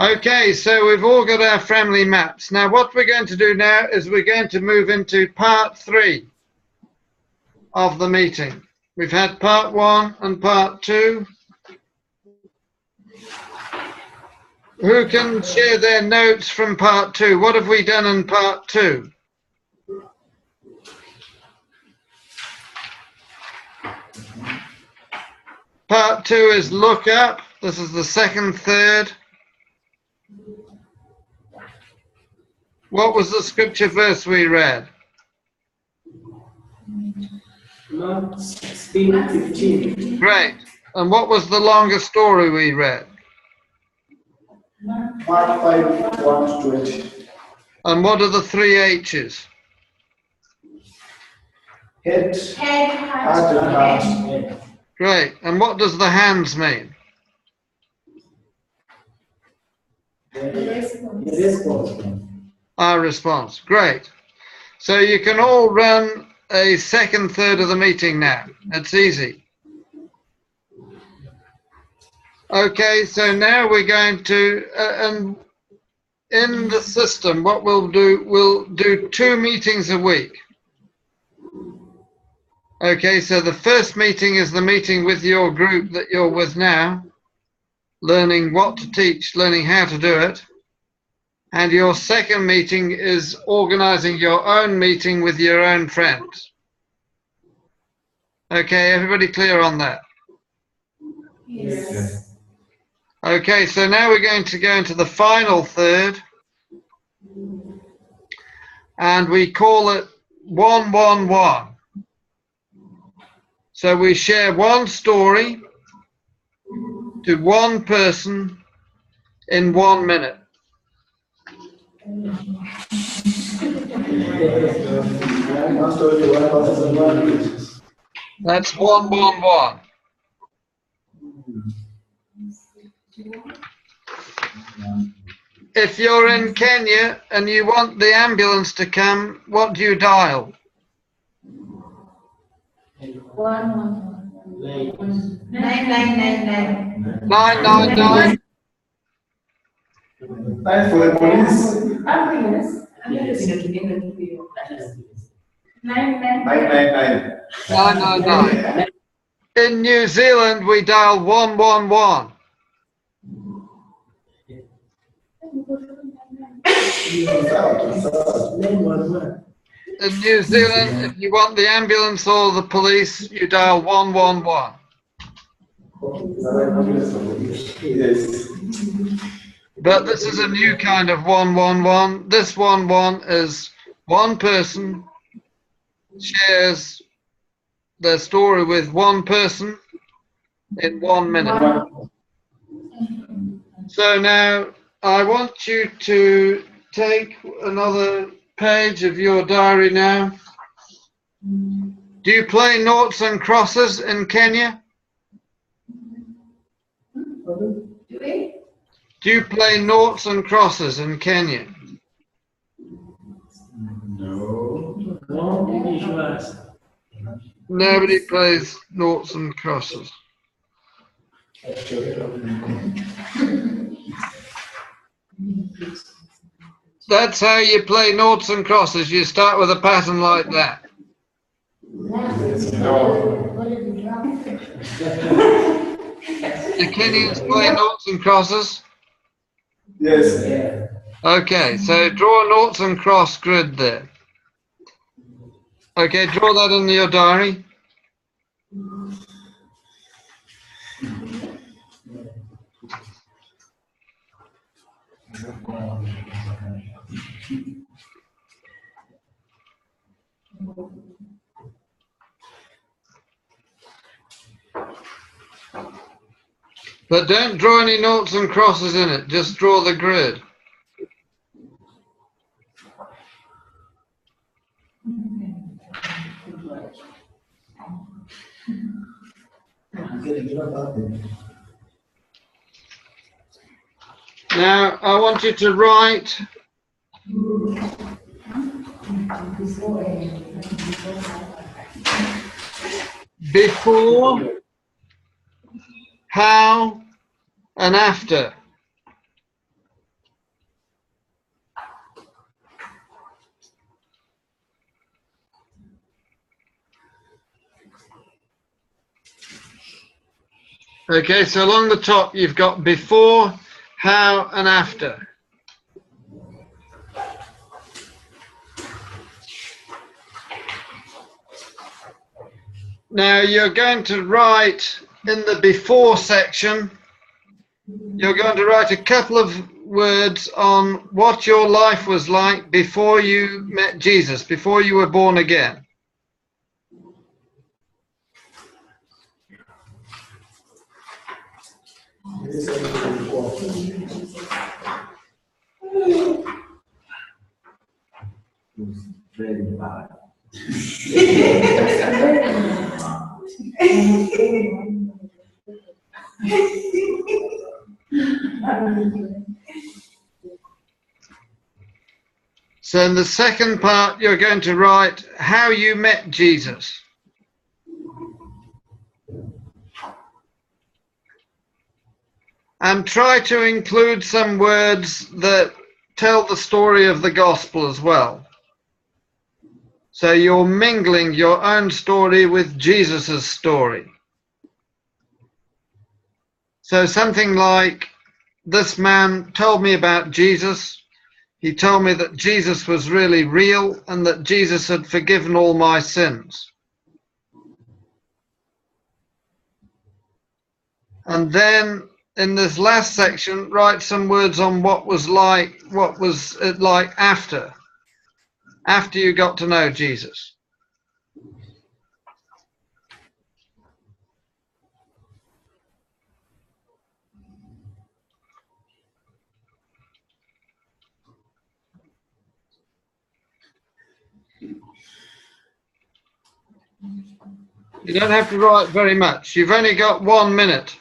Okay, so we've all got our family maps. Now what we're going to do now is we're going to move into part 3 of the meeting. We've had part 1 and part 2. Who can share their notes from part 2? What have we done in part 2? Part 2 is look up. This is the second third. What was the scripture verse we read? Mark 16:15. Great. And what was the longest story we read? Mark 5:1-20. And what are the 3 H's? Head, heart, and heart. Great. And what does the hands mean? Our response. Great. So you can all run a second third of the meeting now. It's easy. Okay, so now we're going to, and in the system, what we'll do 2 meetings a week. Okay, so the first meeting is the meeting with your group that you're with now, learning what to teach, learning how to do it. And your second meeting is organizing your own meeting with your own friends. Okay, everybody clear on that? Yes. Okay, so now we're going to go into the final third. And we call it 1-1-1. So we share one story to one person in 1 minute. That's 1-1-1. If you're in Kenya and you want the ambulance to come, what do you dial? 999. 999. 9 for the police. Ambulance. 999. 999. In New Zealand, we dial 111. In New Zealand, if you want the ambulance or the police, you dial 111. Yes. But this is a new kind of 111. This 111 is one person shares their story with one person in 1 minute. So now I want you to take another page of your diary now. Do you play noughts and crosses in Kenya? Do you play noughts and crosses in Kenya? No. Nobody plays noughts and crosses. That's how you play noughts and crosses. You start with a pattern like that. The Kenyans play noughts and crosses? Yes. Okay, so draw a noughts and cross grid there. Okay, draw that in your diary. But don't draw any noughts and crosses in it, just draw the grid. Now, I want you to write before, how, and after. Okay, so along the top you've got before, how, and after. Now you're going to write in the before section, you're going to write a couple of words on what your life was like before you met Jesus, before you were born again. Very bad. So in the second part, you're going to write how you met Jesus. And try to include some words that tell the story of the gospel as well. So you're mingling your own story with Jesus's story. So something like, this man told me about Jesus. He told me that Jesus was really real and that Jesus had forgiven all my sins. And then in this last section, write some words on what was it like after you got to know Jesus. You don't have to write very much. You've only got 1 minute.